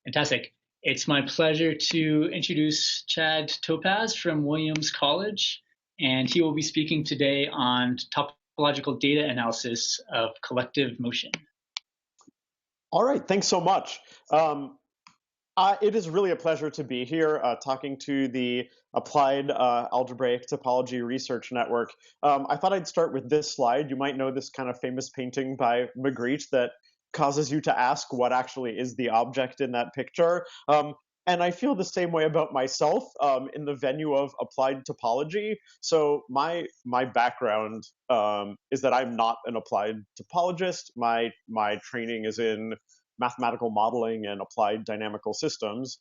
Fantastic. It's my pleasure to introduce Chad Topaz from Williams College, and he will be speaking today on topological data analysis of collective motion. All right, thanks so much. It is really a pleasure to be here talking to the Applied Algebraic Topology Research Network. I thought I'd start with this slide. You might know this kind of famous painting by Magritte that causes you to ask what actually is the object in that picture. And I feel the same way about myself in the venue of applied topology. So my background is that I'm not an applied topologist. My training is in mathematical modeling and applied dynamical systems.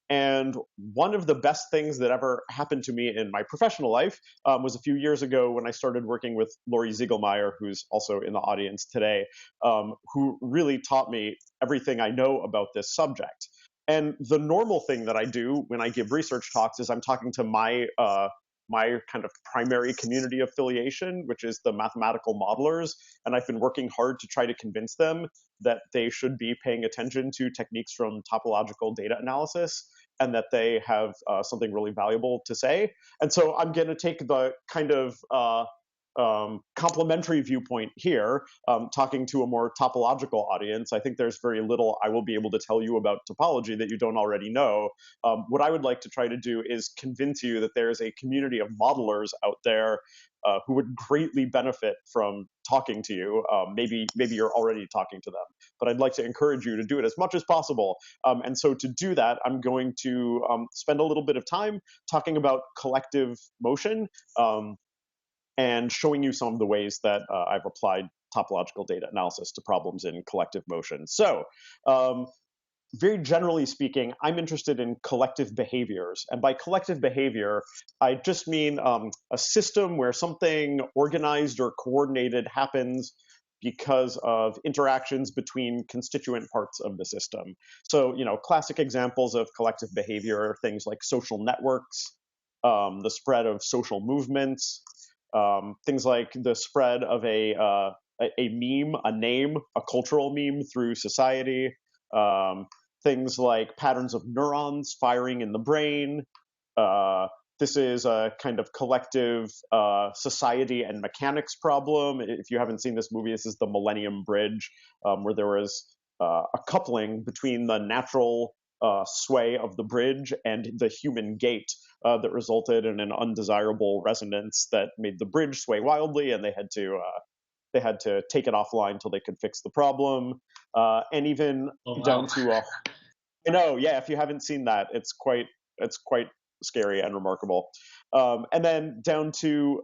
And one of the best things that ever happened to me in my professional life was a few years ago when I started working with Lori Ziegelmeyer, who's also in the audience today, who really taught me everything I know about this subject. And the normal thing that I do when I give research talks is I'm talking to my kind of primary community affiliation, which is the mathematical modelers. And I've been working hard to try to convince them that they should be paying attention to techniques from topological data analysis and that they have something really valuable to say. And so I'm going to take the kind of complementary viewpoint here, talking to a more topological audience. I think there's very little I will be able to tell you about topology that you don't already know. What I would like to try to do is convince you that there is a community of modelers out there who would greatly benefit from talking to you. Maybe you're already talking to them, but I'd like to encourage you to do it as much as possible. And so to do that, I'm going to spend a little bit of time talking about collective motion, and showing you some of the ways that I've applied topological data analysis to problems in collective motion. So very generally speaking, I'm interested in collective behaviors. And by collective behavior, I just mean a system where something organized or coordinated happens because of interactions between constituent parts of the system. So, classic examples of collective behavior are things like social networks, the spread of social movements, things like the spread of a meme, a name, a cultural meme through society, things like patterns of neurons firing in the brain. This is a kind of collective society and mechanics problem. If you haven't seen this movie, this is the Millennium Bridge, where there was a coupling between the natural sway of the bridge and the human gait that resulted in an undesirable resonance that made the bridge sway wildly, and they had to take it offline until they could fix the problem. And even down to if you haven't seen that, it's quite scary and remarkable. And then down to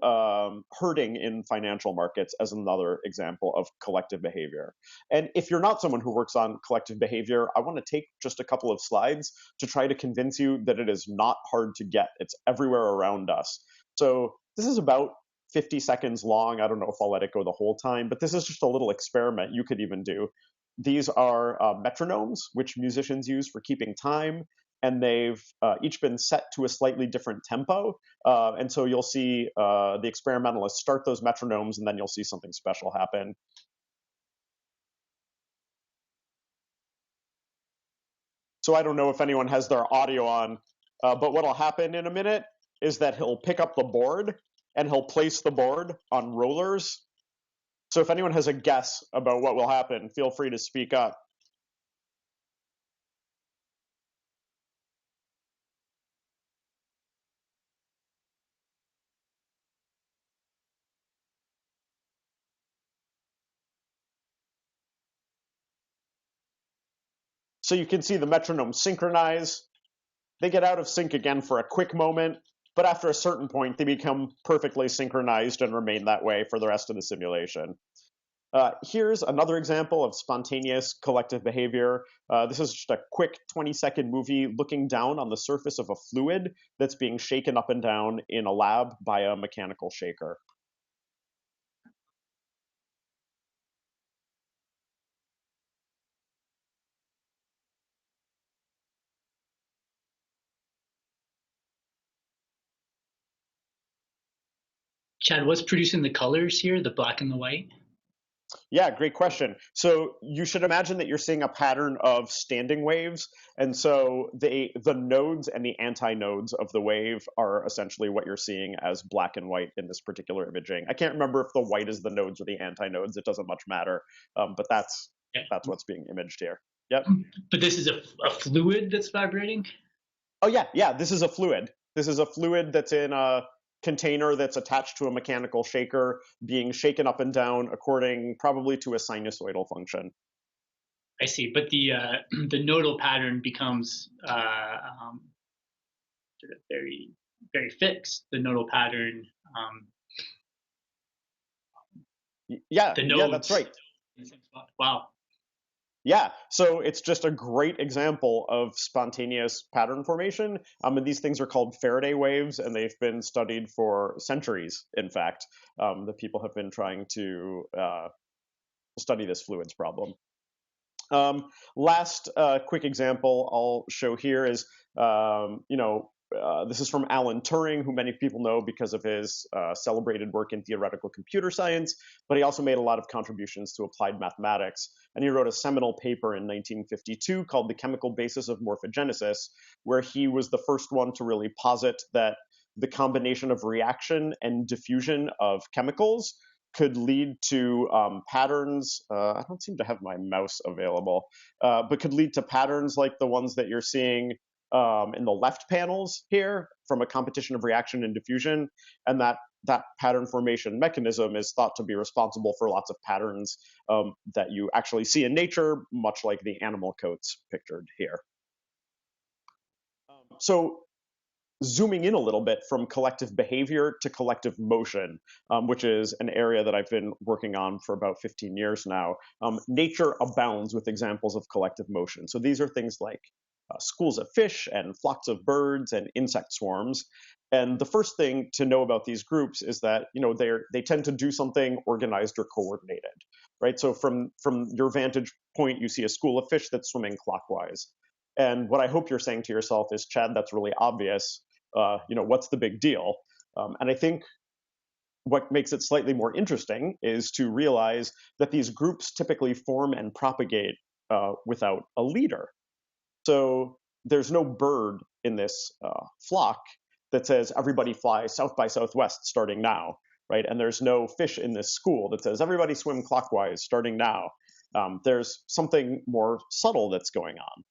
herding in financial markets as another example of collective behavior. And if you're not someone who works on collective behavior, I want to take just a couple of slides to try to convince you that it is not hard to get. It's everywhere around us. So this is about 50 seconds long. I don't know if I'll let it go the whole time, but this is just a little experiment you could even do. These are metronomes, which musicians use for keeping time, and they've each been set to a slightly different tempo. And so you'll see the experimentalists start those metronomes, and then you'll see something special happen. So I don't know if anyone has their audio on, but what'll happen in a minute is that he'll pick up the board, and he'll place the board on rollers. So if anyone has a guess about what will happen, feel free to speak up. So you can see the metronomes synchronize. They get out of sync again for a quick moment, but after a certain point, they become perfectly synchronized and remain that way for the rest of the simulation. Here's another example of spontaneous collective behavior. This is just a quick 20-second movie looking down on the surface of a fluid that's being shaken up and down in a lab by a mechanical shaker. Chad, what's producing the colors here, the black and the white? Yeah, great question. So you should imagine that you're seeing a pattern of standing waves, and so the nodes and the antinodes of the wave are essentially what you're seeing as black and white in this particular imaging. I can't remember if the white is the nodes or the antinodes. It doesn't much matter, but Yeah. that's what's being imaged here. Yep. But this is a fluid that's vibrating? Oh yeah. This is a fluid. This is a fluid that's in a container that's attached to a mechanical shaker, being shaken up and down according probably to a sinusoidal function. I see. But the the nodal pattern becomes sort of very very fixed. The nodal pattern, the Yeah, nodes. that's right. Wow. Yeah, so it's just a great example of spontaneous pattern formation. And these things are called Faraday waves, and they've been studied for centuries, in fact. The people have been trying to study this fluids problem. Last quick example I'll show here is, this is from Alan Turing, who many people know because of his celebrated work in theoretical computer science, but he also made a lot of contributions to applied mathematics. And he wrote a seminal paper in 1952 called The Chemical Basis of Morphogenesis, where he was the first one to really posit that the combination of reaction and diffusion of chemicals could lead to patterns. I don't seem to have my mouse available, but could lead to patterns like the ones that you're seeing in the left panels here from a competition of reaction and diffusion. And that pattern formation mechanism is thought to be responsible for lots of patterns that you actually see in nature, much like the animal coats pictured here. So zooming in a little bit from collective behavior to collective motion, which is an area that I've been working on for about 15 years now. Nature abounds with examples of collective motion. So these are things like schools of fish and flocks of birds and insect swarms. And the first thing to know about these groups is that they tend to do something organized or coordinated, right? So from your vantage point, you see a school of fish that's swimming clockwise. And what I hope you're saying to yourself is, Chad, that's really obvious. What's the big deal? And I think what makes it slightly more interesting is to realize that these groups typically form and propagate without a leader. So there's no bird in this flock that says everybody fly south by southwest starting now, right? And there's no fish in this school that says everybody swim clockwise starting now. There's something more subtle that's going on.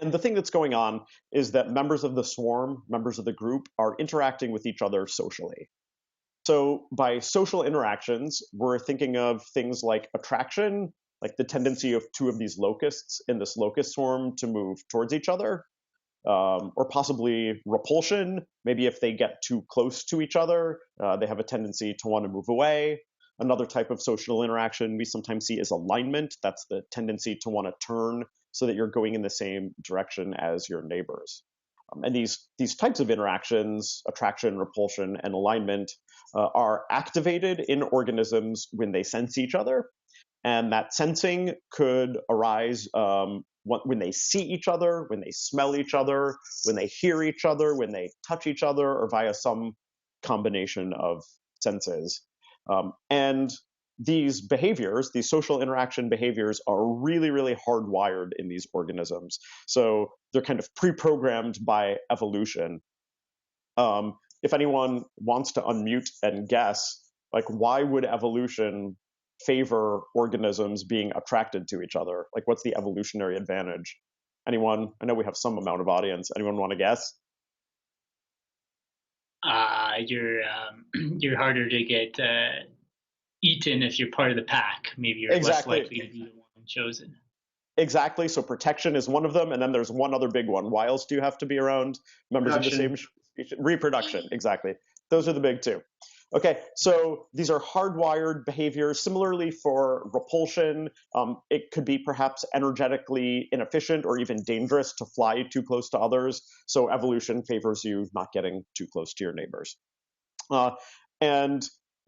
And the thing that's going on is that members of the swarm, members of the group, are interacting with each other socially. So by social interactions, we're thinking of things like attraction, like the tendency of two of these locusts in this locust swarm to move towards each other, or possibly repulsion. Maybe if they get too close to each other, they have a tendency to want to move away. Another type of social interaction we sometimes see is alignment. That's the tendency to want to turn so that you're going in the same direction as your neighbors. And these types of interactions, attraction, repulsion, and alignment, are activated in organisms when they sense each other. And that sensing could arise when they see each other, when they smell each other, when they hear each other, when they touch each other, or via some combination of senses. And these behaviors, these social interaction behaviors, are really, really hardwired in these organisms. So they're kind of pre-programmed by evolution. If anyone wants to unmute and guess, like, why would evolution favor organisms being attracted to each other? Like, what's the evolutionary advantage? Anyone? I know we have some amount of audience. Anyone want to guess? You're harder to get eaten if you're part of the pack. Maybe you're Exactly. less likely to be the one chosen. Exactly. So protection is one of them, and then there's one other big one. Why else do you have to be around members of the same species? Reproduction. Exactly. Those are the big two. Okay, so these are hardwired behaviors. Similarly for repulsion, it could be perhaps energetically inefficient or even dangerous to fly too close to others. So evolution favors you not getting too close to your neighbors. And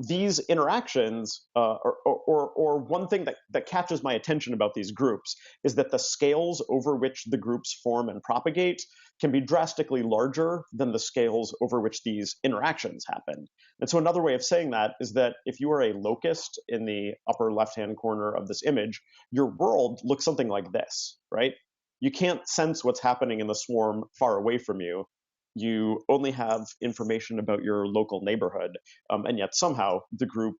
these interactions, or one thing that catches my attention about these groups is that the scales over which the groups form and propagate can be drastically larger than the scales over which these interactions happen. And so another way of saying that is that if you are a locust in the upper left-hand corner of this image, your world looks something like this, right? You can't sense what's happening in the swarm far away from you. You only have information about your local neighborhood, and yet somehow the group,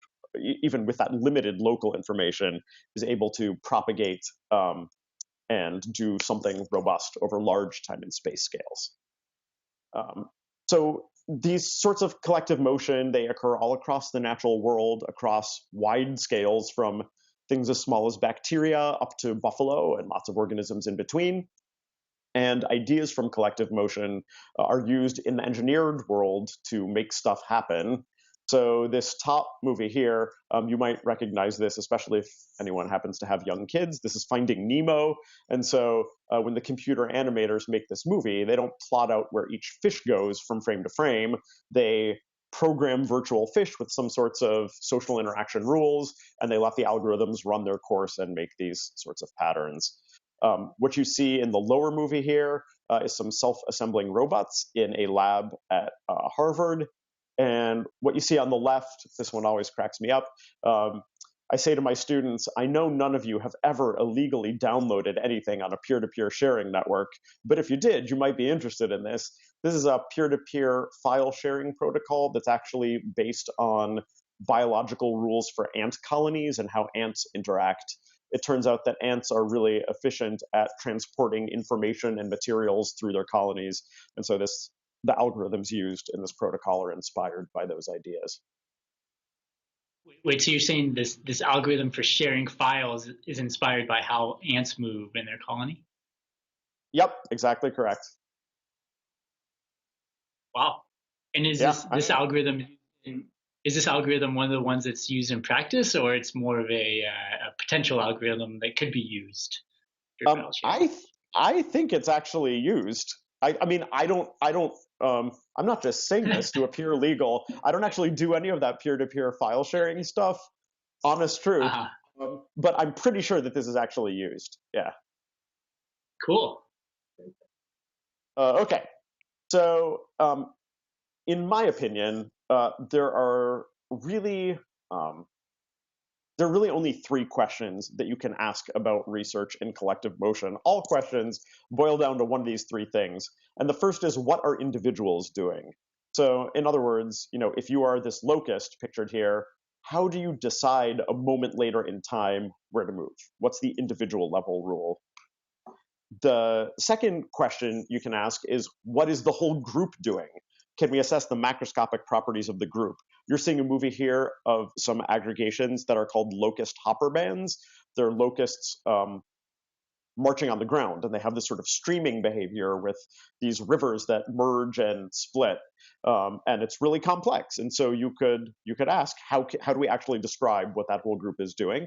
even with that limited local information, is able to propagate and do something robust over large time and space scales. So these sorts of collective motion, they occur all across the natural world, across wide scales, from things as small as bacteria up to buffalo and lots of organisms in between. And ideas from collective motion are used in the engineered world to make stuff happen. So this top movie here, you might recognize this, especially if anyone happens to have young kids. This is Finding Nemo. And so when the computer animators make this movie, they don't plot out where each fish goes from frame to frame. They program virtual fish with some sorts of social interaction rules, and they let the algorithms run their course and make these sorts of patterns. What you see in the lower movie here is some self-assembling robots in a lab at Harvard. And what you see on the left, this one always cracks me up. I say to my students, I know none of you have ever illegally downloaded anything on a peer-to-peer sharing network, but if you did, you might be interested in this. This is a peer-to-peer file sharing protocol that's actually based on biological rules for ant colonies and how ants interact. It turns out that ants are really efficient at transporting information and materials through their colonies. And so the algorithms used in this protocol are inspired by those ideas. Wait, so you're saying this algorithm for sharing files is inspired by how ants move in their colony? Yep, exactly correct. Wow. And is this algorithm one of the ones that's used in practice, or it's more of a potential algorithm that could be used for file sharing? I think it's actually used. I mean, I'm not just saying this to appear legal. I don't actually do any of that peer-to-peer file sharing stuff. Honest truth. But I'm pretty sure that this is actually used. Yeah. Cool. Okay. So, in my opinion, there are really only three questions that you can ask about research in collective motion. All questions boil down to one of these three things. And the first is, what are individuals doing? So in other words, if you are this locust pictured here, how do you decide a moment later in time where to move? What's the individual level rule? The second question you can ask is, what is the whole group doing? Can we assess the macroscopic properties of the group? You're seeing a movie here of some aggregations that are called locust hopper bands. They're locusts marching on the ground, and they have this sort of streaming behavior with these rivers that merge and split, and it's really complex. And so you could ask, how do we actually describe what that whole group is doing?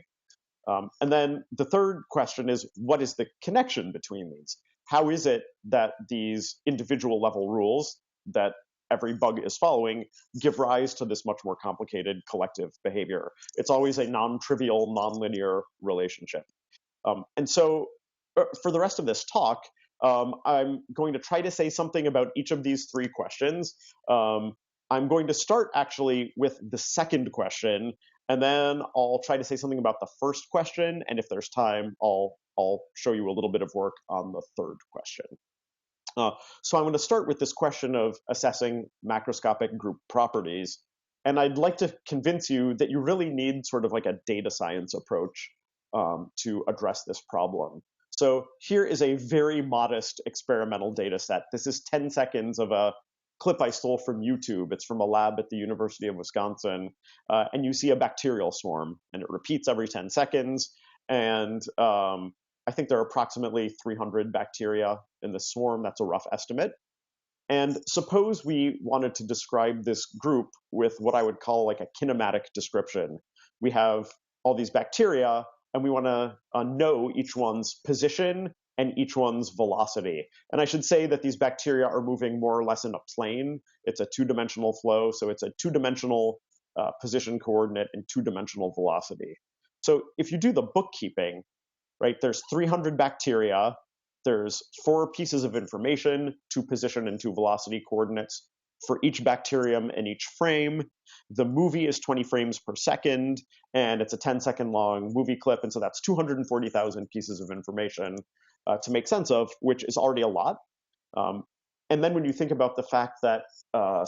And then the third question is, what is the connection between these? How is it that these individual level rules that every bug is following give rise to this much more complicated collective behavior? It's always a non-trivial, nonlinear relationship. And so for the rest of this talk, I'm going to try to say something about each of these three questions. I'm going to start actually with the second question, and then I'll try to say something about the first question, and if there's time, I'll show you a little bit of work on the third question. So I'm going to start with this question of assessing macroscopic group properties, and I'd like to convince you that you really need sort of like a data science approach to address this problem. So here is a very modest experimental data set. This is 10 seconds of a clip I stole from YouTube. It's from a lab at the University of Wisconsin. And you see a bacterial swarm, and it repeats every 10 seconds. And I think there are approximately 300 bacteria in the swarm. That's a rough estimate. And suppose we wanted to describe this group with what I would call like a kinematic description. We have all these bacteria, and we want to know each one's position and each one's velocity. And I should say that these bacteria are moving more or less in a plane. It's a two-dimensional flow, so it's a two-dimensional position coordinate, and two-dimensional velocity. So if you do the bookkeeping, right, there's 300 bacteria, there's 4 pieces of information, 2 position and 2 velocity coordinates for each bacterium and each frame. The movie is 20 frames per second, and it's a 10-second long movie clip, and so that's 240,000 pieces of information to make sense of, which is already a lot. And then when you think about the fact that,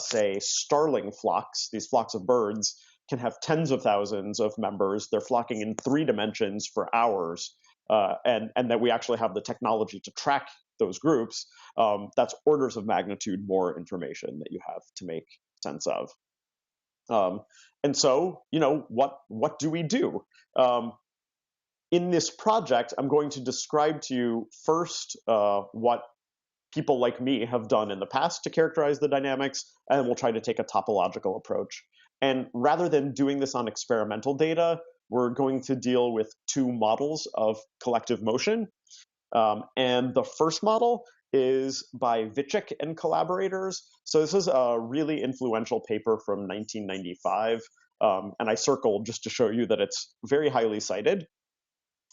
say, starling flocks, these flocks of birds, can have tens of thousands of members, they're flocking in 3 dimensions for hours, and that we actually have the technology to track those groups, that's orders of magnitude more information that you have to make sense of. And so, what do we do? In this project, I'm going to describe to you first what people like me have done in the past to characterize the dynamics, and we'll try to take a topological approach. And rather than doing this on experimental data, we're going to deal with 2 models of collective motion. And the first model is by Vicsek and collaborators. So this is a really influential paper from 1995, and I circled just to show you that it's very highly cited.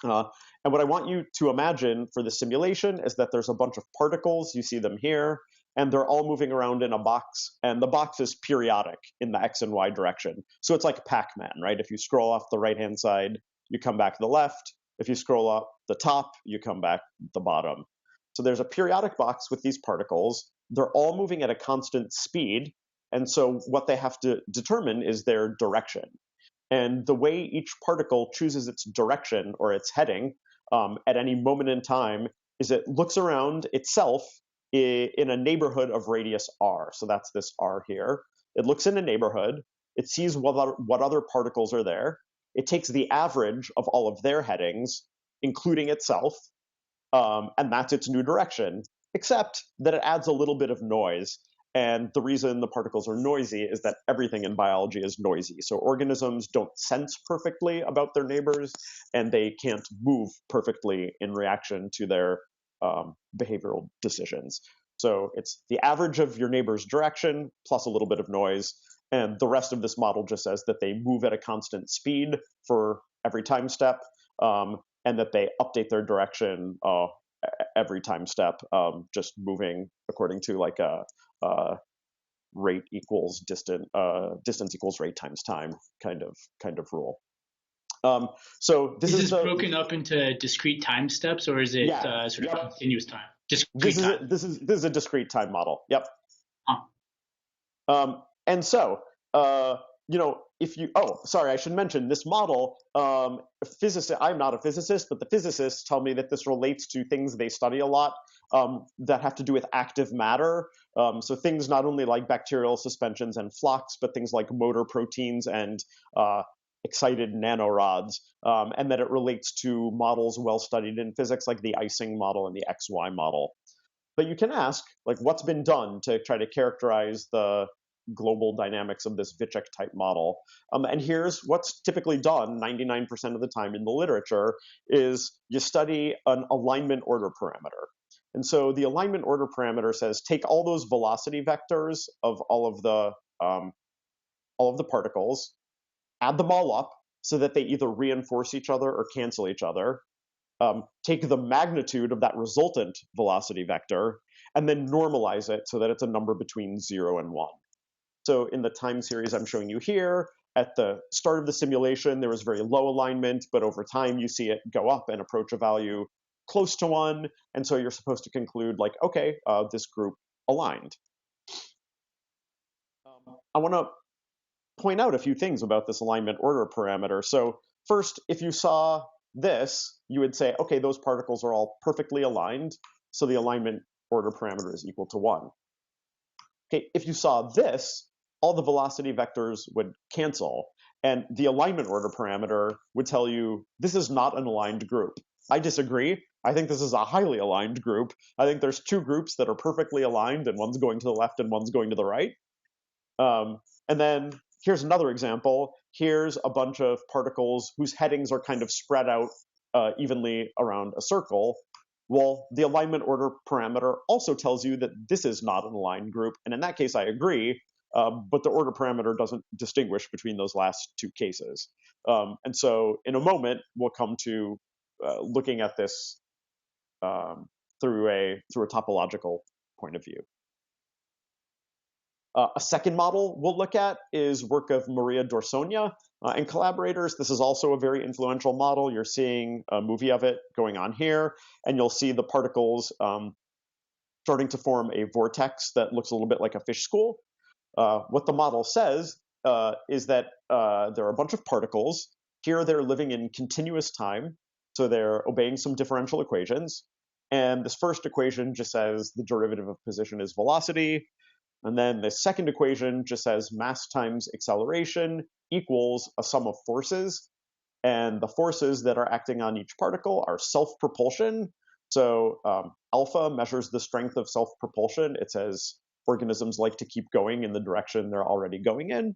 And what I want you to imagine for the simulation is that there's a bunch of particles, you see them here, and they're all moving around in a box, and the box is periodic in the x and y direction. So it's like Pac-Man, right? If you scroll off the right-hand side, you come back to the left. If you scroll up the top, you come back the bottom. So there's a periodic box with these particles. They're all moving at a constant speed, and so what they have to determine is their direction. And the way each particle chooses its direction or its heading at any moment in time is it looks around itself in a neighborhood of radius r. So that's this r here. It looks in a neighborhood. It sees what other particles are there. It takes the average of all of their headings, including itself, and that's its new direction, except that it adds a little bit of noise. And the reason the particles are noisy is that everything in biology is noisy. So organisms don't sense perfectly about their neighbors, and they can't move perfectly in reaction to their behavioral decisions. So it's the average of your neighbor's direction plus a little bit of noise. And the rest of this model just says that they move at a constant speed for every time step, and that they update their direction every time step, just moving according to like a rate equals distance equals rate times time kind of rule. So this is broken up into discrete time steps, or is it sort of continuous time? Discrete time. This is a discrete time model. Yep. Huh. And so if you sorry, I should mention this model. I'm not a physicist, but the physicists tell me that this relates to things they study a lot that have to do with active matter. So things not only like bacterial suspensions and flocks, but things like motor proteins and excited nanorods, and that it relates to models well studied in physics, like the Ising model and the XY model. But you can ask, like, what's been done to try to characterize the global dynamics of this Vicsek type model. And here's what's typically done 99% of the time in the literature is you study an alignment order parameter. And so the alignment order parameter says take all those velocity vectors of all of the particles, add them all up so that they either reinforce each other or cancel each other. Take the magnitude of that resultant velocity vector and then normalize it so that it's a number between 0 and 1. So in the time series I'm showing you here, at the start of the simulation, there was very low alignment, but over time you see it go up and approach a value close to 1. And so you're supposed to conclude like, okay, this group aligned. I want to point out a few things about this alignment order parameter. So first, if you saw this, you would say, okay, those particles are all perfectly aligned, so the alignment order parameter is equal to 1. Okay, if you saw this, all the velocity vectors would cancel, and the alignment order parameter would tell you this is not an aligned group. I disagree. I think this is a highly aligned group. I think there's 2 groups that are perfectly aligned, and one's going to the left and one's going to the right. And then here's another example. Here's a bunch of particles whose headings are kind of spread out evenly around a circle. Well, the alignment order parameter also tells you that this is not an aligned group. And in that case, I agree. but the order parameter doesn't distinguish between those last two cases. And so in a moment, we'll come to looking at this through a topological point of view. A second model we'll look at is work of Maria Dorsonia and collaborators. This is also a very influential model. You're seeing a movie of it going on here, and you'll see the particles starting to form a vortex that looks a little bit like a fish school. What the model says is that there are a bunch of particles. Here they're living in continuous time, so they're obeying some differential equations. And this first equation just says the derivative of position is velocity. And then the second equation just says mass times acceleration equals a sum of forces. And the forces that are acting on each particle are self-propulsion. So alpha measures the strength of self-propulsion. It says organisms like to keep going in the direction they're already going in.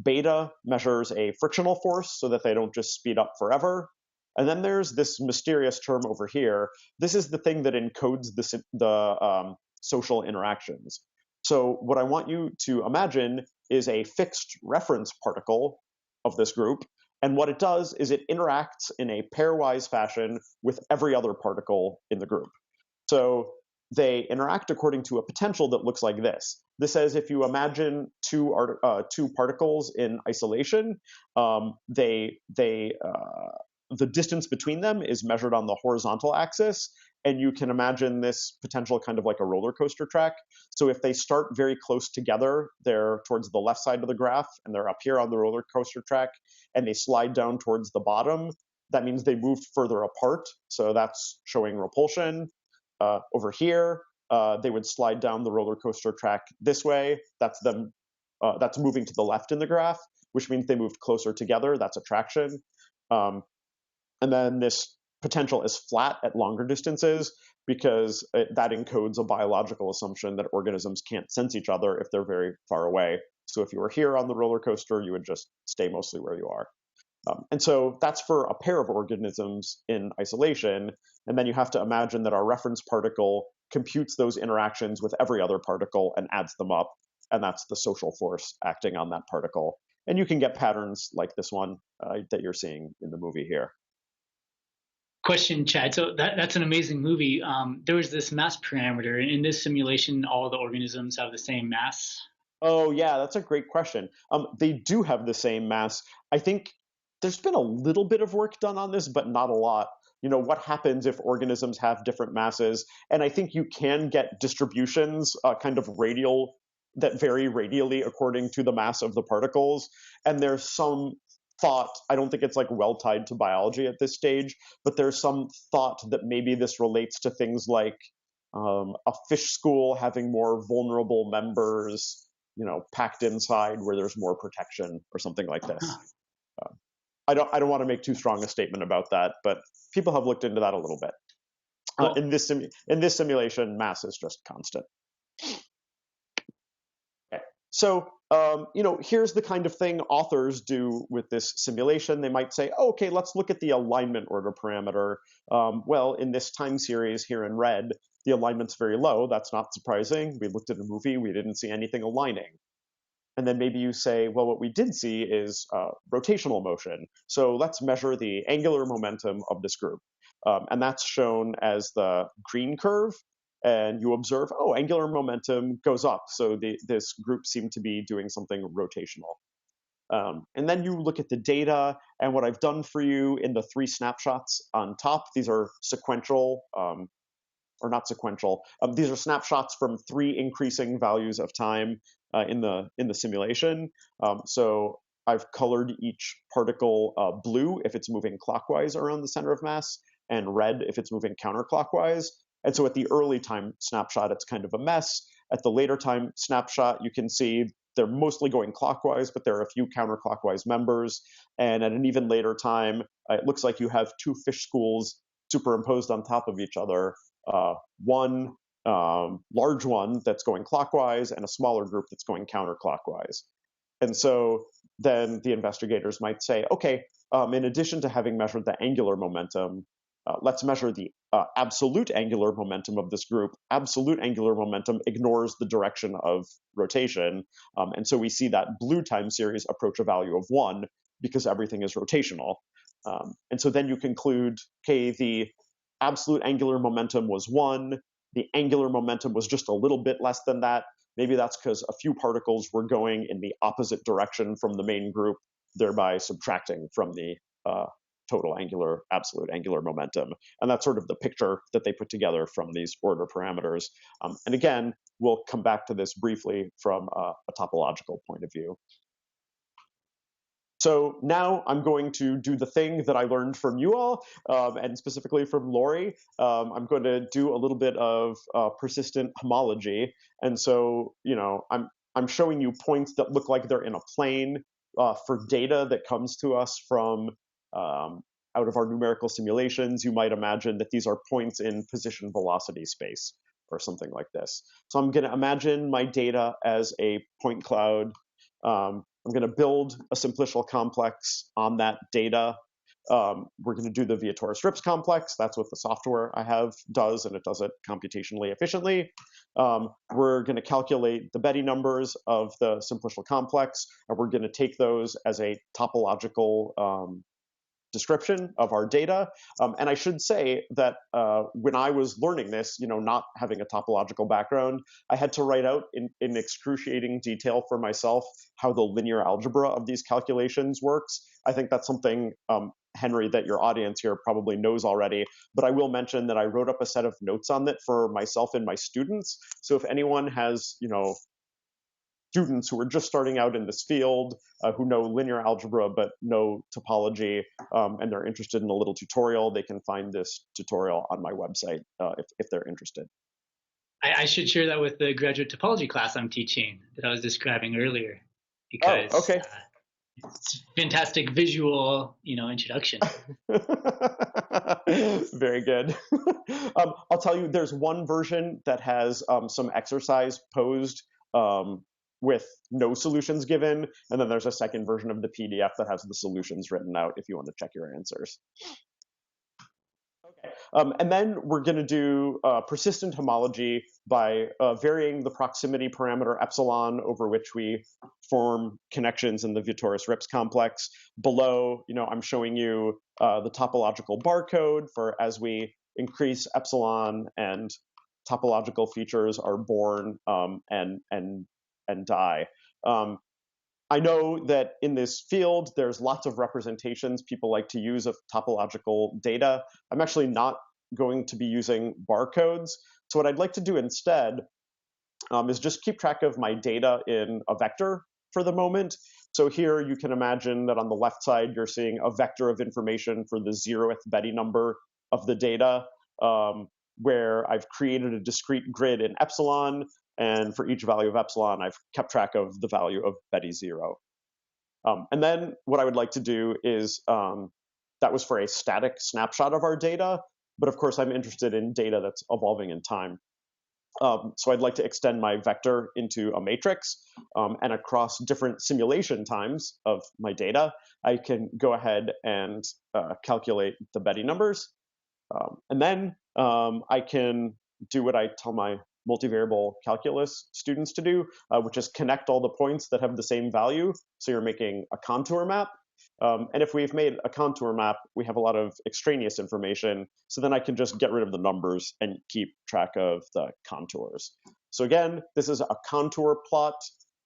Beta measures a frictional force so that they don't just speed up forever. And then there's this mysterious term over here. This is the thing that encodes the social interactions. So what I want you to imagine is a fixed reference particle of this group. And what it does is it interacts in a pairwise fashion with every other particle in the group. So they interact according to a potential that looks like this. This says if you imagine two particles in isolation, the distance between them is measured on the horizontal axis, and you can imagine this potential kind of like a roller coaster track. So if they start very close together, they're towards the left side of the graph, and they're up here on the roller coaster track, and they slide down towards the bottom. That means they moved further apart, so that's showing repulsion. Over here, they would slide down the roller coaster track this way. That's them. That's moving to the left in the graph, which means they moved closer together. That's attraction. And then this potential is flat at longer distances because that encodes a biological assumption that organisms can't sense each other if they're very far away. So if you were here on the roller coaster, you would just stay mostly where you are. And so that's for a pair of organisms in isolation. And then you have to imagine that our reference particle computes those interactions with every other particle and adds them up. And that's the social force acting on that particle. And you can get patterns like this one that you're seeing in the movie here. Question, Chad. So that's an amazing movie. There was this mass parameter. In this simulation, all the organisms have the same mass. Oh, yeah, that's a great question. They do have the same mass. I think there's been a little bit of work done on this, but not a lot. You know, what happens if organisms have different masses? And I think you can get distributions kind of radial that vary radially according to the mass of the particles. And there's some thought, I don't think it's like well tied to biology at this stage, but there's some thought that maybe this relates to things like a fish school having more vulnerable members, you know, packed inside where there's more protection or something like this. I don't want to make too strong a statement about that, but people have looked into that a little bit. Cool. In this simulation, mass is just constant. Okay. So you know, here's the kind of thing authors do with this simulation. They might say, oh, okay, let's look at the alignment order parameter. Well, in this time series here in red, the alignment's very low. That's not surprising. We looked at a movie. We didn't see anything aligning. And then maybe you say, well, what we did see is rotational motion. So let's measure the angular momentum of this group. And that's shown as the green curve. And you observe, oh, angular momentum goes up. So this group seemed to be doing something rotational. And then you look at the data. And what I've done for you in the 3 snapshots on top, these are sequential, or not sequential. These are snapshots from 3 increasing values of time in the simulation. So I've colored each particle blue if it's moving clockwise around the center of mass, and red if it's moving counterclockwise. And so at the early time snapshot, it's kind of a mess. At the later time snapshot, you can see they're mostly going clockwise, but there are a few counterclockwise members. And at an even later time, it looks like you have 2 fish schools superimposed on top of each other. One large one that's going clockwise and a smaller group that's going counterclockwise. And so then the investigators might say, okay, in addition to having measured the angular momentum, let's measure the absolute angular momentum of this group. Absolute angular momentum ignores the direction of rotation. And so we see that blue time series approach a value of 1 because everything is rotational. And so then you conclude, okay, the absolute angular momentum was 1. The angular momentum was just a little bit less than that. Maybe that's because a few particles were going in the opposite direction from the main group, thereby subtracting from the total absolute angular momentum. And that's sort of the picture that they put together from these order parameters. And again, we'll come back to this briefly from a topological point of view. So now I'm going to do the thing that I learned from you all, and specifically from Lori. I'm going to do a little bit of persistent homology. And so, I'm showing you points that look like they're in a plane for data that comes to us from out of our numerical simulations. You might imagine that these are points in position velocity space or something like this. So I'm going to imagine my data as a point cloud. I'm going to build a simplicial complex on that data. We're going to do the Vietoris-Rips complex. That's what the software I have does, and it does it computationally efficiently. We're going to calculate the Betti numbers of the simplicial complex, and we're going to take those as a topological description of our data. And I should say that when I was learning this, not having a topological background, I had to write out in excruciating detail for myself how the linear algebra of these calculations works. I think that's something, Henry, that your audience here probably knows already, but I will mention that I wrote up a set of notes on it for myself and my students. So if anyone has, students who are just starting out in this field, who know linear algebra but know topology, and they're interested in a little tutorial, they can find this tutorial on my website if they're interested. I should share that with the graduate topology class I'm teaching that I was describing earlier, because okay. It's a fantastic visual, introduction. Very good. I'll tell you, there's one version that has some exercise posed with no solutions given, and then there's a second version of the PDF that has the solutions written out if you want to check your answers. Okay. And then we're going to do persistent homology by varying the proximity parameter epsilon over which we form connections in the Vietoris-Rips complex. Below, I'm showing you the topological barcode for as we increase epsilon and topological features are born and die. I know that in this field, there's lots of representations people like to use of topological data. I'm actually not going to be using barcodes. So what I'd like to do instead is just keep track of my data in a vector for the moment. So here you can imagine that on the left side, you're seeing a vector of information for the 0th Betti number of the data, where I've created a discrete grid in epsilon, and for each value of epsilon, I've kept track of the value of Betti 0. And then what I would like to do is, that was for a static snapshot of our data, but of course I'm interested in data that's evolving in time. So I'd like to extend my vector into a matrix, and across different simulation times of my data, I can go ahead and calculate the Betti numbers. And then I can do what I tell my multivariable calculus students to do, which is connect all the points that have the same value. So you're making a contour map. And if we've made a contour map, we have a lot of extraneous information. So then I can just get rid of the numbers and keep track of the contours. So again, this is a contour plot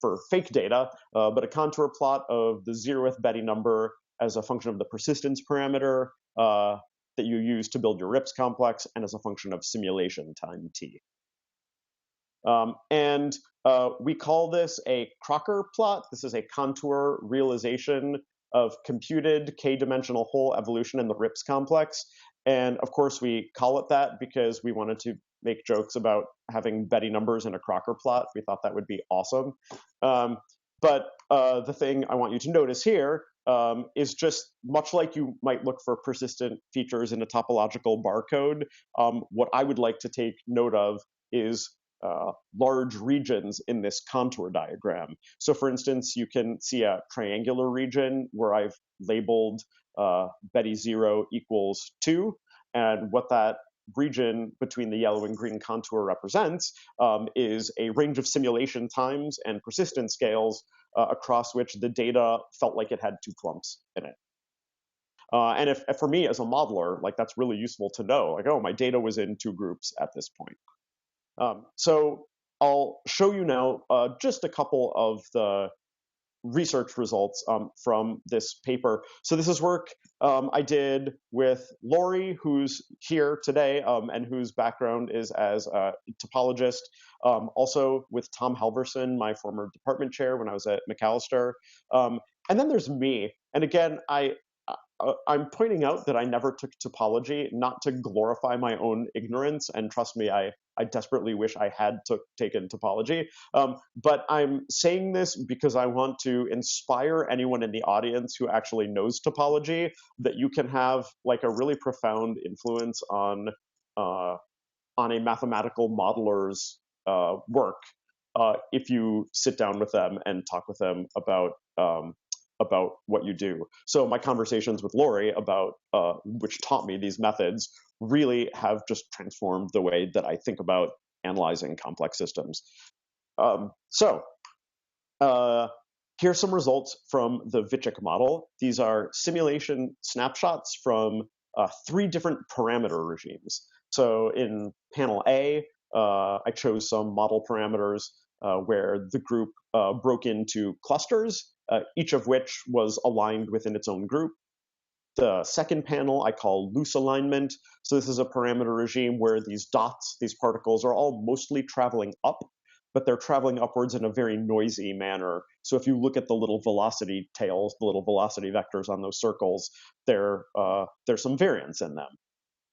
for fake data, but a contour plot of the 0th Betti number as a function of the persistence parameter that you use to build your Rips complex, and as a function of simulation time t. We call this a Crocker plot. This is a contour realization of computed k-dimensional whole evolution in the Rips complex. And of course, we call it that because we wanted to make jokes about having Betti numbers in a Crocker plot. We thought that would be awesome. But the thing I want you to notice here is just much like you might look for persistent features in a topological barcode, what I would like to take note of is large regions in this contour diagram. So for instance, you can see a triangular region where I've labeled Betti 0 equals 2. And what that region between the yellow and green contour represents is a range of simulation times and persistence scales across which the data felt like it had two clumps in it. And if for me as a modeler, like that's really useful to know, like, oh, my data was in two groups at this point. So I'll show you now just a couple of the research results from this paper. So this is work I did with Lori, who's here today and whose background is as a topologist. Also with Tom Halverson, my former department chair when I was at Macalester. And then there's me. And again, I'm pointing out that I never took topology, not to glorify my own ignorance, and trust me, I desperately wish I had taken topology. But I'm saying this because I want to inspire anyone in the audience who actually knows topology that you can have like a really profound influence on a mathematical modeler's work if you sit down with them and talk with them about what you do. So my conversations with Lori about which taught me these methods really have just transformed the way that I think about analyzing complex systems. Here's some results from the Vicsek model. These are simulation snapshots from 3 different parameter regimes. So in panel A, I chose some model parameters where the group broke into clusters, each of which was aligned within its own group. The second panel I call loose alignment. So this is a parameter regime where these dots, these particles, are all mostly traveling up, but they're traveling upwards in a very noisy manner. So if you look at the little velocity tails, the little velocity vectors on those circles, there's some variance in them.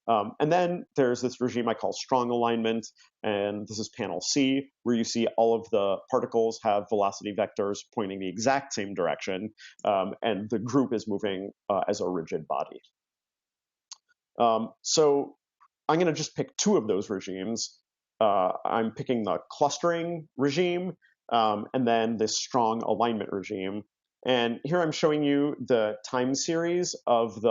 And then there's this regime I call strong alignment, and this is panel C, where you see all of the particles have velocity vectors pointing the exact same direction, and the group is moving as a rigid body. So I'm going to just pick 2 of those regimes. I'm picking the clustering regime, and then this strong alignment regime. And here I'm showing you the time series of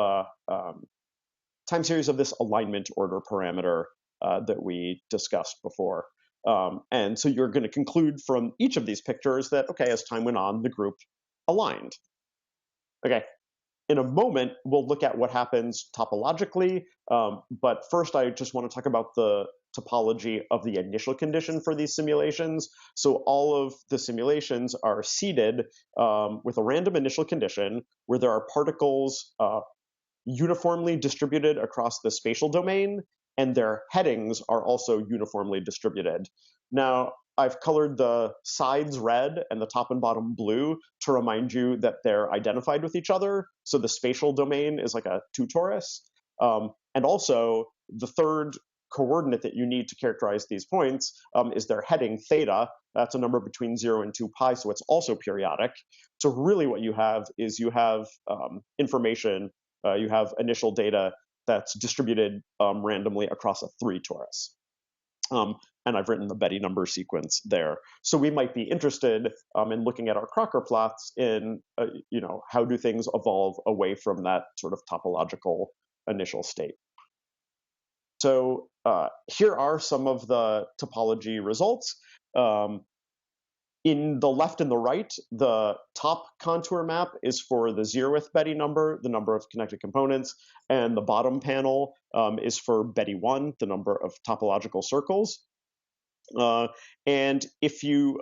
this alignment order parameter that we discussed before. And so you're going to conclude from each of these pictures that, okay, as time went on, the group aligned. Okay, in a moment, we'll look at what happens topologically. But first, I just want to talk about the topology of the initial condition for these simulations. So all of the simulations are seeded with a random initial condition where there are particles uniformly distributed across the spatial domain, and their headings are also uniformly distributed. Now, I've colored the sides red and the top and bottom blue to remind you that they're identified with each other. So the spatial domain is like a 2 torus. And also, the third coordinate that you need to characterize these points is their heading theta. That's a number between 0 and 2 pi, so it's also periodic. So really what you have is you have information, you have initial data that's distributed randomly across a 3 torus. And I've written the Betti number sequence there. So we might be interested in looking at our Crocker plots in, how do things evolve away from that sort of topological initial state. So here are some of the topology results. In the left and the right, the top contour map is for the 0th Betti number, the number of connected components, and the bottom panel is for Betti 1, the number of topological circles. And if you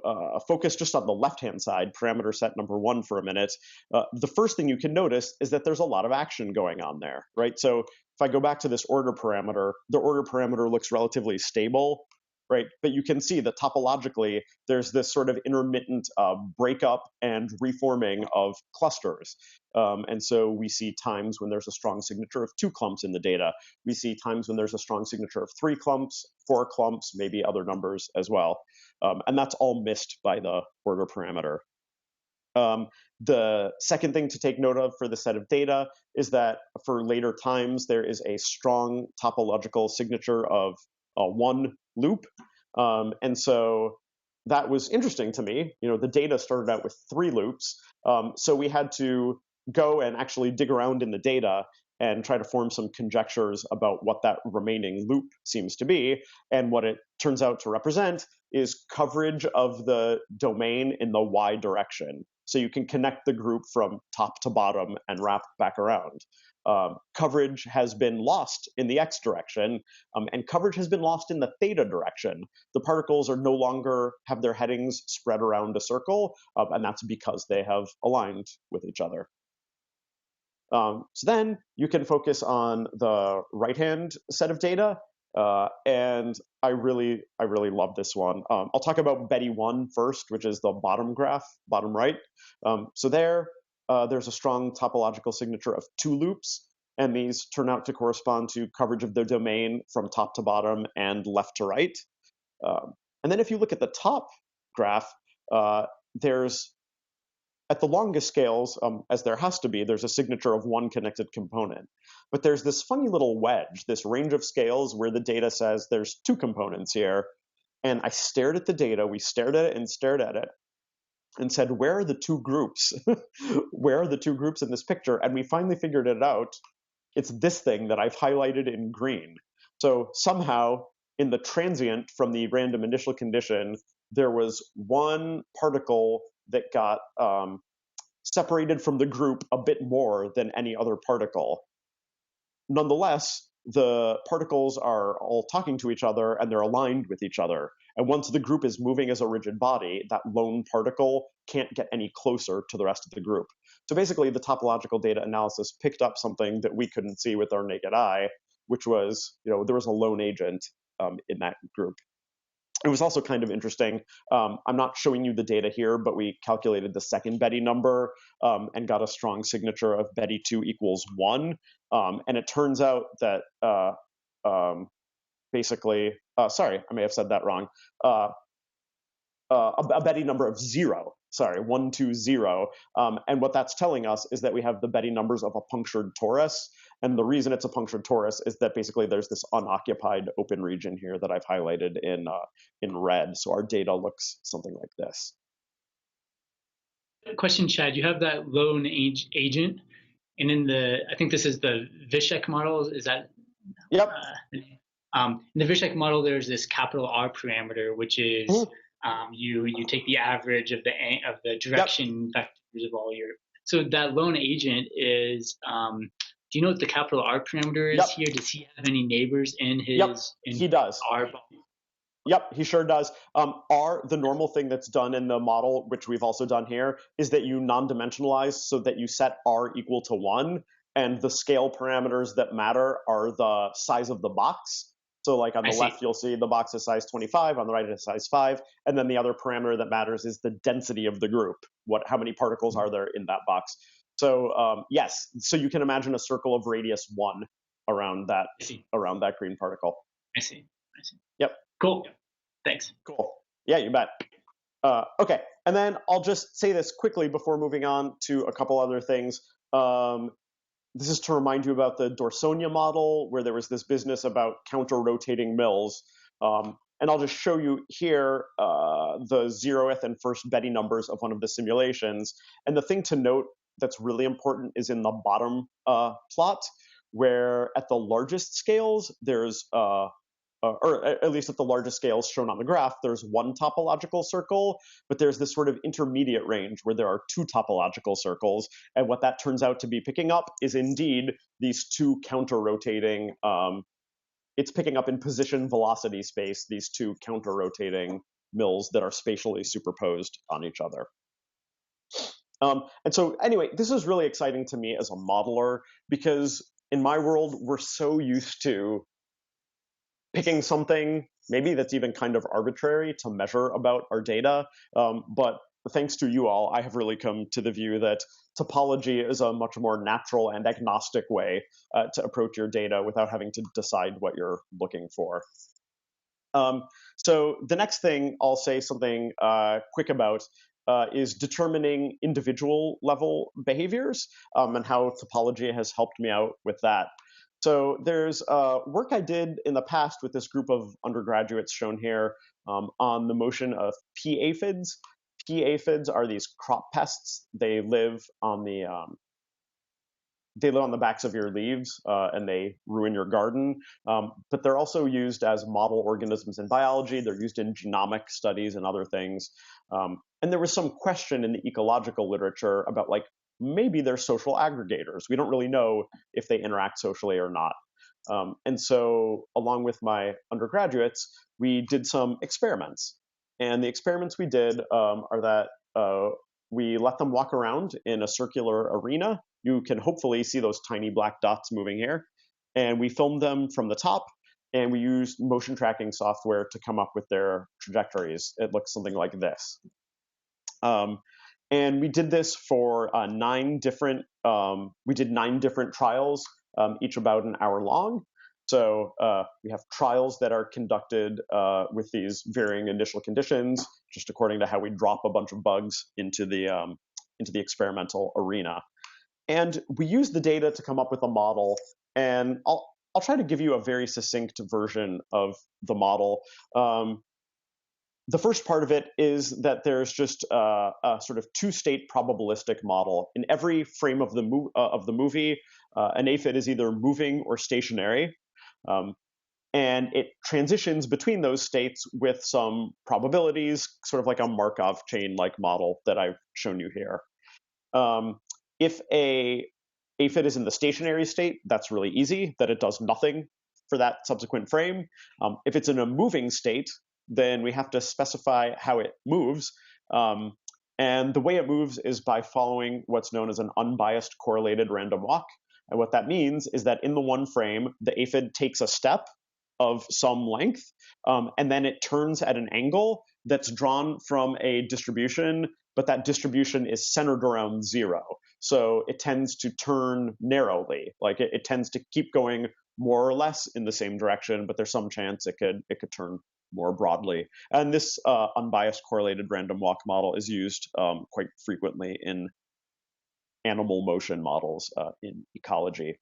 focus just on the left-hand side, parameter set number 1 for a minute, the first thing you can notice is that there's a lot of action going on there, right? So if I go back to this order parameter, the order parameter looks relatively stable, right? But you can see that topologically, there's this sort of intermittent breakup and reforming of clusters. And so we see times when there's a strong signature of 2 clumps in the data. We see times when there's a strong signature of 3 clumps, 4 clumps, maybe other numbers as well. And that's all missed by the order parameter. The second thing to take note of for the set of data is that for later times, there is a strong topological signature of 1 loop. And so that was interesting to me. The data started out with 3 loops. So we had to go and actually dig around in the data and try to form some conjectures about what that remaining loop seems to be. And what it turns out to represent is coverage of the domain in the y direction. So you can connect the group from top to bottom and wrap back around. Coverage has been lost in the x direction, and coverage has been lost in the theta direction. The particles are no longer have their headings spread around a circle, and that's because they have aligned with each other. So then you can focus on the right-hand set of data, and I really love this one. I'll talk about Betti 1 first, which is the bottom graph, bottom right. So there's a strong topological signature of 2 loops, and these turn out to correspond to coverage of the domain from top to bottom and left to right. And then if you look at the top graph, there's at the longest scales, as there has to be, there's a signature of 1 connected component. But there's this funny little wedge, this range of scales where the data says there's 2 components here. And I stared at the data, we stared at it and stared at it, and said, where are the 2 groups? Where are the 2 groups in this picture? And we finally figured it out. It's this thing that I've highlighted in green. So somehow, in the transient from the random initial condition, there was 1 particle that got separated from the group a bit more than any other particle. Nonetheless, the particles are all talking to each other and they're aligned with each other. And once the group is moving as a rigid body, that lone particle can't get any closer to the rest of the group. So basically, the topological data analysis picked up something that we couldn't see with our naked eye, which was, there was a lone agent in that group. It was also kind of interesting. I'm not showing you the data here, but we calculated the second Betti number and got a strong signature of Betti 2 equals 1. And it turns out that basically, sorry, I may have said that wrong. A Betti number of 0. Sorry, 1, 2, 0. And what that's telling us is that we have the Betti numbers of a punctured torus. And the reason it's a punctured torus is that basically there's this unoccupied open region here that I've highlighted in red. So our data looks something like this. Question, Chad, you have that lone agent, and in I think this is the Vicsek model, is that? Yep. In the Vicsek model, there's this capital R parameter, which is you take the average of the direction vectors of all your. So that lone agent is. Do you know what the capital R parameter is here? Does he have any neighbors in his? He does. R. Yep, he sure does. The normal thing that's done in the model, which we've also done here, is that you non-dimensionalize so that you set R equal to 1, and the scale parameters that matter are the size of the box. So like on the left, you'll see the box is size 25, on the right it's size 5, and then the other parameter that matters is the density of the group. How many particles are there in that box? So yes, so you can imagine a circle of radius 1 around that green particle. I see. Yep. Cool. Thanks. Cool. Yeah, you bet. Okay, and then I'll just say this quickly before moving on to a couple other things. This is to remind you about the Dorsonia model, where there was this business about counter-rotating mills. And I'll just show you here the 0th and first Betti numbers of one of the simulations. And the thing to note that's really important is in the bottom plot, where at the largest scales, there's or at least at the largest scales shown on the graph, there's 1 topological circle, but there's this sort of intermediate range where there are 2 topological circles. And what that turns out to be picking up is indeed these 2 counter-rotating, it's picking up in position velocity space, these 2 counter-rotating mills that are spatially superposed on each other. And so anyway, this is really exciting to me as a modeler, because in my world, we're so used to picking something maybe that's even kind of arbitrary to measure about our data. But thanks to you all, I have really come to the view that topology is a much more natural and agnostic way to approach your data without having to decide what you're looking for. So the next thing I'll say something quick about is determining individual level behaviors and how topology has helped me out with that. So there's work I did in the past with this group of undergraduates shown here on the motion of P aphids. P aphids are these crop pests. They live on the they live on the backs of your leaves and they ruin your garden. But they're also used as model organisms in biology. They're used in genomic studies and other things. And there was some question in the ecological literature about like, maybe they're social aggregators. We don't really know if they interact socially or not. And so along with my undergraduates, we did some experiments. And the experiments we did are that we let them walk around in a circular arena. You can hopefully see those tiny black dots moving here. And we filmed them from the top, and we used motion tracking software to come up with their trajectories. It looks something like this. And we did this for 9 different, we did 9 different trials, each about an hour long. So we have trials that are conducted with these varying initial conditions, just according to how we drop a bunch of bugs into the experimental arena. And we use the data to come up with a model. And I'll try to give you a very succinct version of the model. The first part of it is that there's just a sort of 2-state probabilistic model. In every frame of the movie, an aphid is either moving or stationary. And it transitions between those states with some probabilities, sort of like a Markov chain-like model that I've shown you here. If a aphid is in the stationary state, that's really easy, that it does nothing for that subsequent frame. If it's in a moving state, then we have to specify how it moves. And the way it moves is by following what's known as an unbiased correlated random walk. And what that means is that in the one frame, the aphid takes a step of some length, and then it turns at an angle that's drawn from a distribution, but that distribution is centered around 0. So it tends to turn narrowly, like it tends to keep going more or less in the same direction, but there's some chance it could turn more broadly. And this unbiased correlated random walk model is used quite frequently in animal motion models in ecology.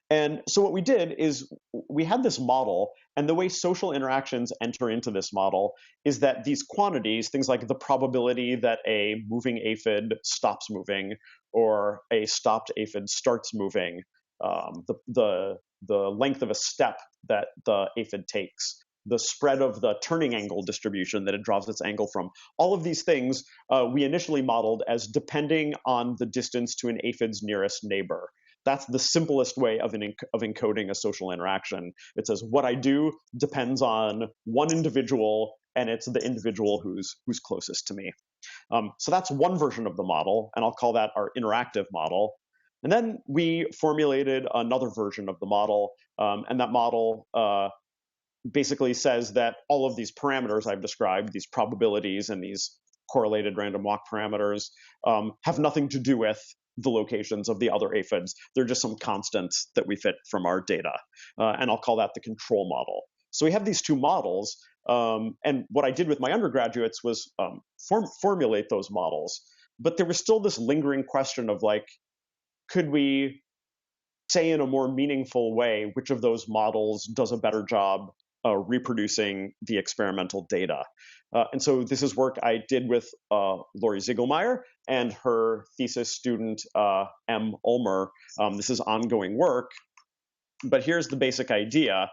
And so what we did is we had this model, and the way social interactions enter into this model is that these quantities, things like the probability that a moving aphid stops moving or a stopped aphid starts moving, the length of a step that the aphid takes, the spread of the turning angle distribution that it draws its angle from, all of these things we initially modeled as depending on the distance to an aphid's nearest neighbor. That's the simplest way of encoding a social interaction. It says what I do depends on one individual, and it's the individual who's closest to me. So that's one version of the model, and I'll call that our interactive model. And then we formulated another version of the model, and that model basically says that all of these parameters I've described, these probabilities and these correlated random walk parameters, have nothing to do with the locations of the other aphids. They're just some constants that we fit from our data. And I'll call that the control model. So we have these 2 models. And what I did with my undergraduates was formulate those models. But there was still this lingering question of like, could we say in a more meaningful way which of those models does a better job reproducing the experimental data? And so this is work I did with Lori Ziegelmeyer and her thesis student, M. Ulmer. This is ongoing work, but here's the basic idea.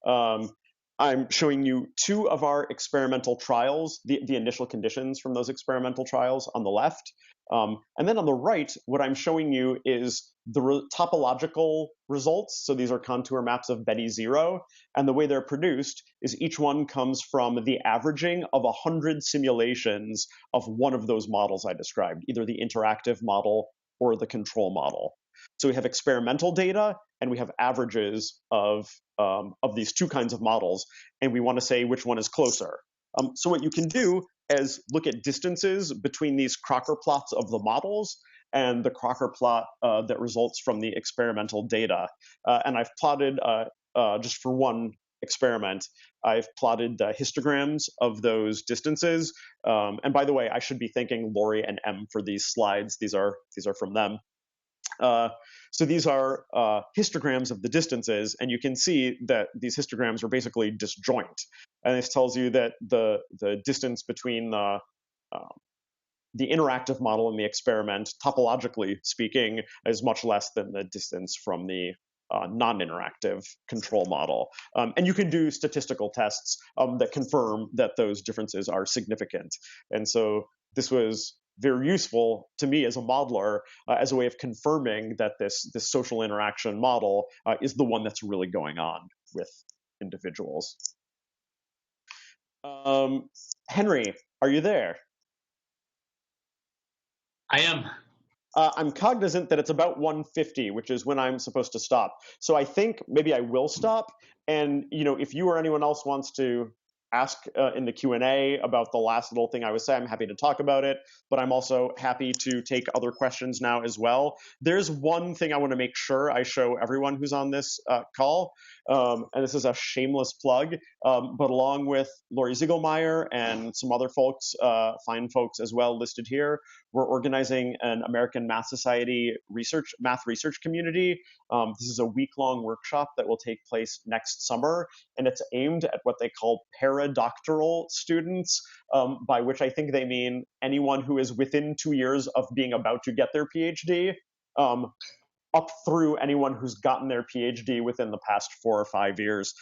I'm showing you 2 of our experimental trials, the initial conditions from those experimental trials on the left. And then on the right, what I'm showing you is the topological results. So these are contour maps of Betti 0. And the way they're produced is each one comes from the averaging of 100 simulations of one of those models I described, either the interactive model or the control model. So we have experimental data, and we have averages of these 2 kinds of models, and we want to say which one is closer. So what you can do is look at distances between these Crocker plots of the models and the Crocker plot that results from the experimental data. And I've plotted, just for one experiment, I've plotted histograms of those distances. And by the way, I should be thanking Lori and M for these slides. These are from them. So these are histograms of the distances, and you can see that these histograms are basically disjoint. And this tells you that the distance between the interactive model in the experiment, topologically speaking, is much less than the distance from the non-interactive control model. And you can do statistical tests that confirm that those differences are significant. And so this was very useful to me as a modeler as a way of confirming that this social interaction model is the one that's really going on with individuals. Henry, are you there? I am. I'm cognizant that it's about 1:50, which is when I'm supposed to stop. So I think maybe I will stop. And if you or anyone else wants to ask in the Q&A about the last little thing I was saying, I'm happy to talk about it. But I'm also happy to take other questions now as well. There's one thing I want to make sure I show everyone who's on this call. And this is a shameless plug. But along with Lori Ziegelmeyer and some other folks, fine folks as well listed here, we're organizing an American Math Society math research community. This is a week-long workshop that will take place next summer, and it's aimed at what they call paradoctoral students, by which I think they mean anyone who is within 2 years of being about to get their PhD, up through anyone who's gotten their PhD within the past 4 or 5 years.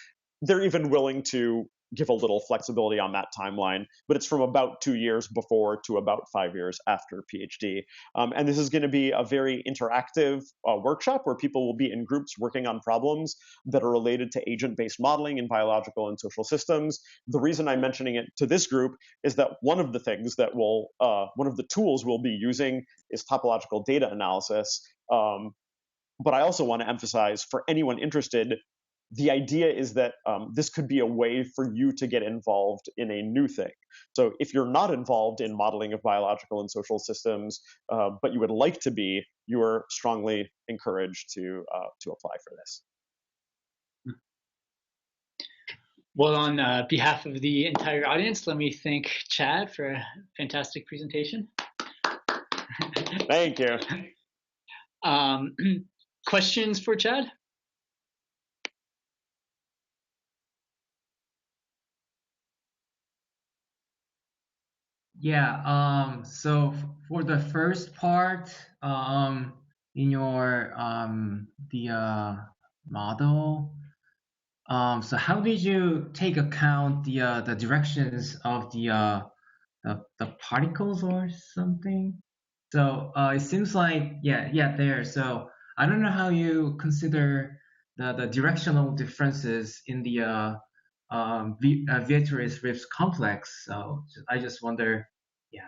They're even willing to give a little flexibility on that timeline, but it's from about 2 years before to about 5 years after PhD. And this is going to be a very interactive workshop where people will be in groups working on problems that are related to agent-based modeling in biological and social systems. The reason I'm mentioning it to this group is that one of the things that one of the tools we'll be using is topological data analysis. But I also want to emphasize, for anyone interested, the idea is that this could be a way for you to get involved in a new thing. So if you're not involved in modeling of biological and social systems, but you would like to be, you are strongly encouraged to apply for this. Well, on behalf of the entire audience, let me thank Chad for a fantastic presentation. Thank you. Questions for Chad? Yeah, so for the first part, in your the model, so how did you take account the directions of the particles or something? So it seems like yeah there. So I don't know how you consider the directional differences in the Vietris Rips complex. So I just wonder, yeah.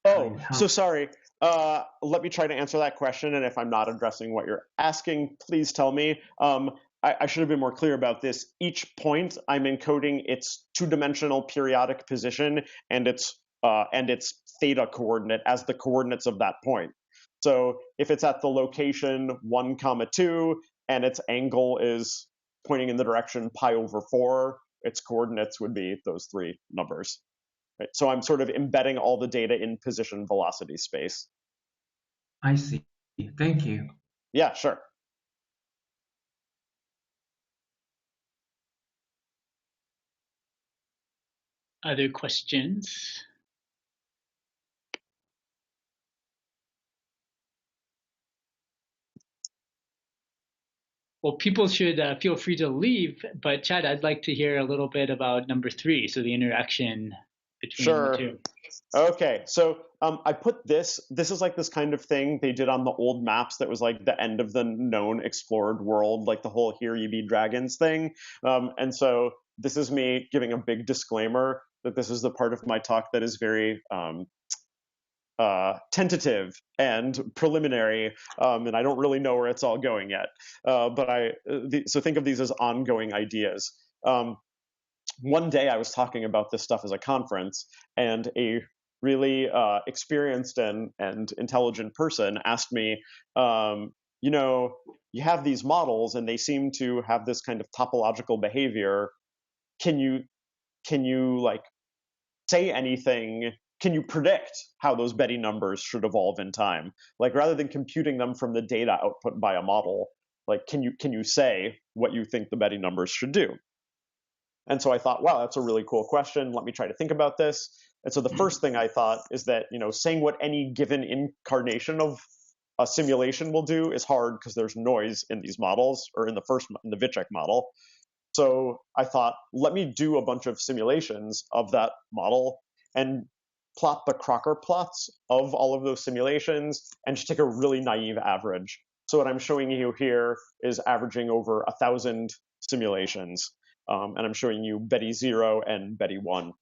Oh, so sorry. Let me try to answer that question, and if I'm not addressing what you're asking, please tell me. I should have been more clear about this. Each point, I'm encoding its two-dimensional periodic position and its theta coordinate as the coordinates of that point. So if it's at the location 1, 2, and its angle is pointing in the direction pi/4, its coordinates would be those 3 numbers. Right? So I'm sort of embedding all the data in position velocity space. I see. Thank you. Yeah, sure. Other questions? Well, people should feel free to leave, but Chad, I'd like to hear a little bit about number 3, so the interaction between the two. Okay, so I put this is like this kind of thing they did on the old maps that was like the end of the known explored world, like the whole "here you be dragons" thing. And so this is me giving a big disclaimer that this is the part of my talk that is very tentative and preliminary, and I don't really know where it's all going yet. So think of these as ongoing ideas. One day I was talking about this stuff as a conference, and a really experienced and intelligent person asked me, you have these models and they seem to have this kind of topological behavior. Can you like say anything? Can you predict how those Betti numbers should evolve in time? Like, rather than computing them from the data output by a model, like, can you say what you think the Betti numbers should do? And so I thought, wow, that's a really cool question. Let me try to think about this. And so the first thing I thought is that, saying what any given incarnation of a simulation will do is hard because there's noise in these models, or in the Vicsek model. So I thought, let me do a bunch of simulations of that model and plot the Crocker plots of all of those simulations and just take a really naive average. So what I'm showing you here is averaging over 1,000 simulations. And I'm showing you Betti 0 and Betti 1.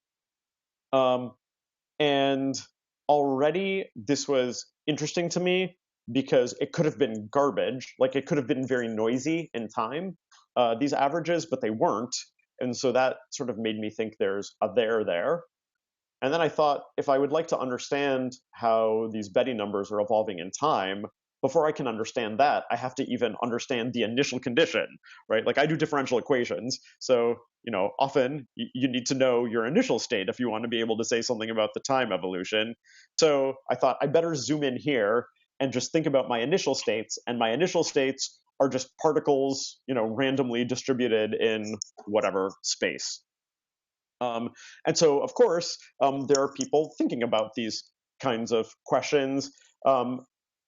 And already this was interesting to me because it could have been garbage. Like, it could have been very noisy in time, these averages, but they weren't. And so that sort of made me think there's a there. And then I thought, if I would like to understand how these Betti numbers are evolving in time, before I can understand that, I have to even understand the initial condition, right? Like, I do differential equations. So, often you need to know your initial state if you want to be able to say something about the time evolution. So I thought I better zoom in here and just think about my initial states. And my initial states are just particles, randomly distributed in whatever space. And so, of course, there are people thinking about these kinds of questions. I'll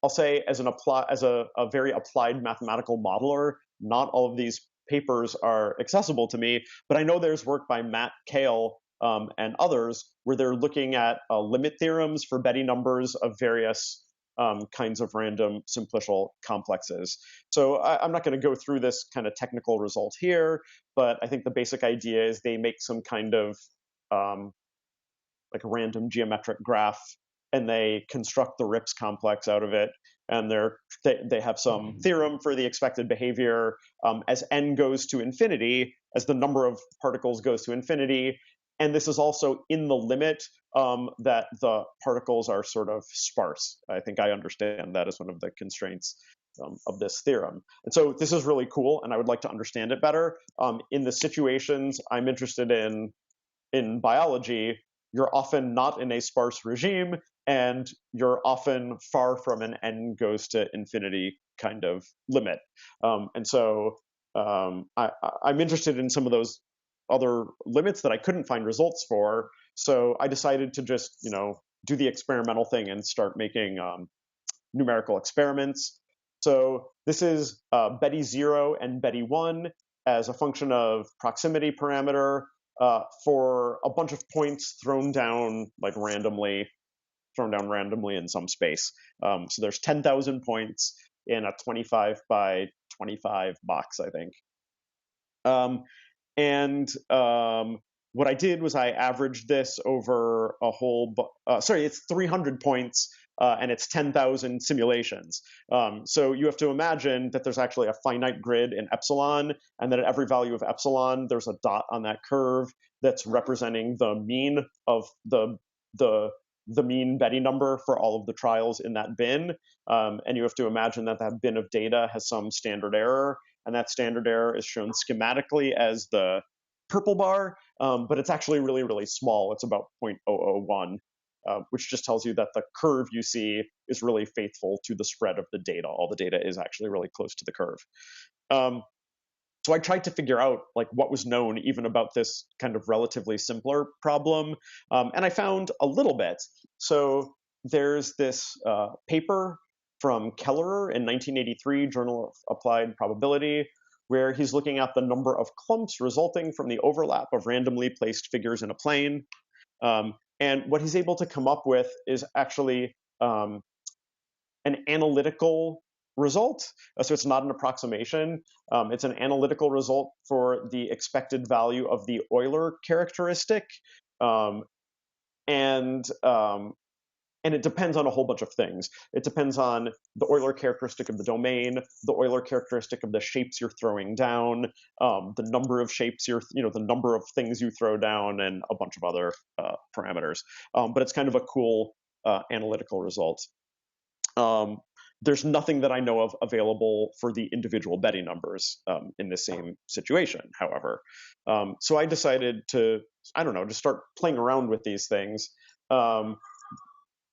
say, as a very applied mathematical modeler, not all of these papers are accessible to me, but I know there's work by Matt Kale and others where they're looking at limit theorems for Betti numbers of various kinds of random simplicial complexes. So I'm not going to go through this kind of technical result here, but I think the basic idea is they make some kind of like a random geometric graph, and they construct the Rips complex out of it. And they have some theorem for the expected behavior as n goes to infinity, as the number of particles goes to infinity. And this is also in the limit that the particles are sort of sparse. I think I understand that as one of the constraints of this theorem. And so this is really cool, and I would like to understand it better. In the situations I'm interested in biology, you're often not in a sparse regime, and you're often far from an n goes to infinity kind of limit. And so I'm interested in some of those other limits that I couldn't find results for. So I decided to just, do the experimental thing and start making numerical experiments. So this is Betti 0 and Betti 1 as a function of proximity parameter for a bunch of points thrown down randomly in some space. So there's 10,000 points in a 25 by 25 box, I think. What I did was I averaged this over a whole, it's 300 points and it's 10,000 simulations. So you have to imagine that there's actually a finite grid in epsilon, and that at every value of epsilon, there's a dot on that curve that's representing the mean of the mean Betti number for all of the trials in that bin. And you have to imagine that that bin of data has some standard error, and that standard error is shown schematically as the purple bar, but it's actually really, really small. It's about 0.001, which just tells you that the curve you see is really faithful to the spread of the data. All the data is actually really close to the curve. So I tried to figure out what was known even about this kind of relatively simpler problem, and I found a little bit. So there's this paper from Kellerer in 1983, Journal of Applied Probability, where he's looking at the number of clumps resulting from the overlap of randomly placed figures in a plane. And what he's able to come up with is actually an analytical result. So it's not an approximation. It's an analytical result for the expected value of the Euler characteristic. And it depends on a whole bunch of things. It depends on the Euler characteristic of the domain, the Euler characteristic of the shapes you're throwing down, the number of shapes the number of things you throw down, and a bunch of other parameters. But it's kind of a cool analytical result. There's nothing that I know of available for the individual Betti numbers in the same situation, however. So I decided to, just start playing around with these things.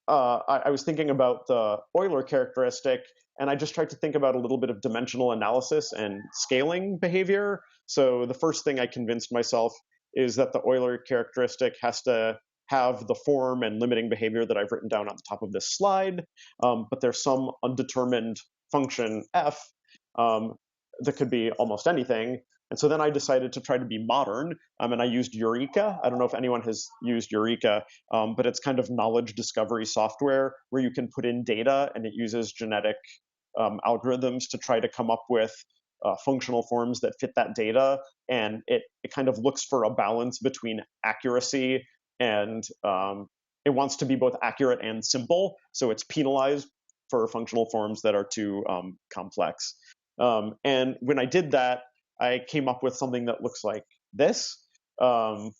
I was thinking about the Euler characteristic, and I just tried to think about a little bit of dimensional analysis and scaling behavior. So the first thing I convinced myself is that the Euler characteristic has to have the form and limiting behavior that I've written down on the top of this slide, but there's some undetermined function f that could be almost anything. And so then I decided to try to be modern, and I used Eureka. I don't know if anyone has used Eureka, but it's kind of knowledge discovery software where you can put in data, and it uses genetic algorithms to try to come up with functional forms that fit that data. And it kind of looks for a balance between accuracy and it wants to be both accurate and simple. So it's penalized for functional forms that are too complex. And when I did that, I came up with something that looks like this. 1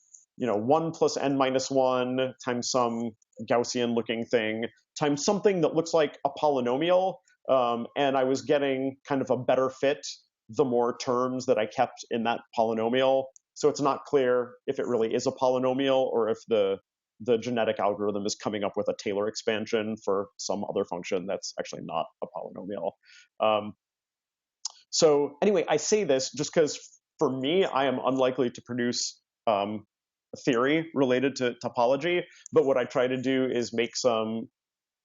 plus n minus 1 times some Gaussian looking thing times something that looks like a polynomial. And I was getting kind of a better fit the more terms that I kept in that polynomial. So it's not clear if it really is a polynomial or if the genetic algorithm is coming up with a Taylor expansion for some other function that's actually not a polynomial. So anyway, I say this just because for me, I am unlikely to produce a theory related to topology, but what I try to do is make some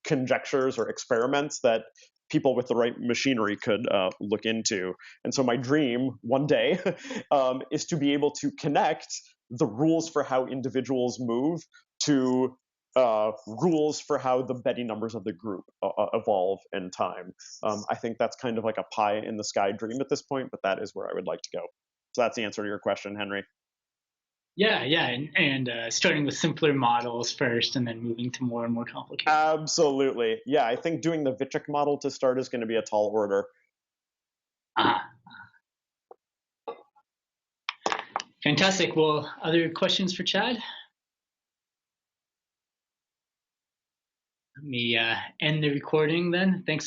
conjectures or experiments that people with the right machinery could look into. And so my dream one day is to be able to connect the rules for how individuals move to rules for how the Betti numbers of the group evolve in time. I think that's kind of like a pie in the sky dream at this point, but that is where I would like to go. So that's the answer to your question, Henry. Yeah, and starting with simpler models first and then moving to more and more complicated. Absolutely. Yeah, I think doing the Vicsek model to start is going to be a tall order. Fantastic. Well, other questions for Chad? Let me end the recording then. Thanks.